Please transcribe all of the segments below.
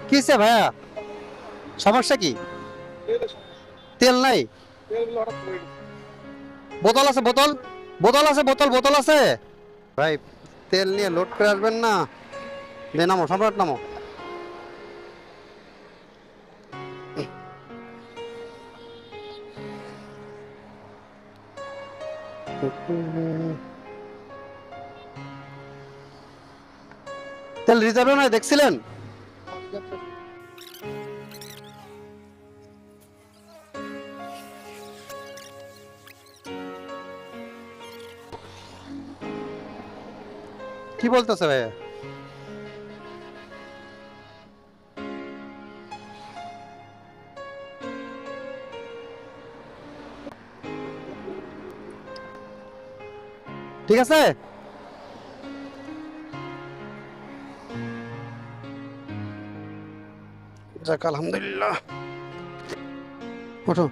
কিসে ভাইয়া, সমস্যা কি? তেল নাই? বোতল আছে, বোতল বোতল আছে, বোতল আছে ভাই। তেল নিয়ে লোড করে আসবেন না। নামো সম্রাট, নামো। তেল রিজার্ভে নয়, দেখছিলেন? কি বলতেছে ভাইয়া? ঠিক আছে। যাক আলহামদুলিল্লাহ, ওঠো।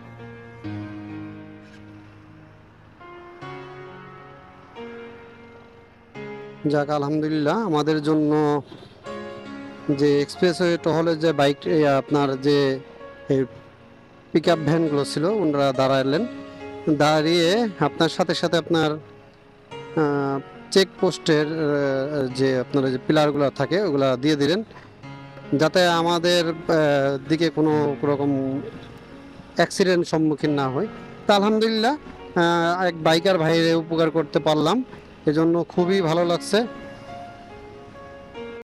যাক আলহামদুলিল্লাহ, আমাদের জন্য যে এক্সপ্রেসওয়ে টহলের যে বাইক, আপনার যে পিক আপ ভ্যানগুলো ছিল, ওনারা দাঁড়ালেন। দাঁড়িয়ে আপনার সাথে সাথে আপনার চেকপোস্টের যে আপনার যে পিলারগুলো থাকে ওগুলা দিয়ে দিলেন, যাতে আমাদের দিকে কোনো রকম অ্যাক্সিডেন্ট সম্মুখীন না হয়। তা আলহামদুলিল্লাহ, এক বাইকার ভাইয়ের উপকার করতে পারলাম, এজন্য খুবই ভালো লাগছে।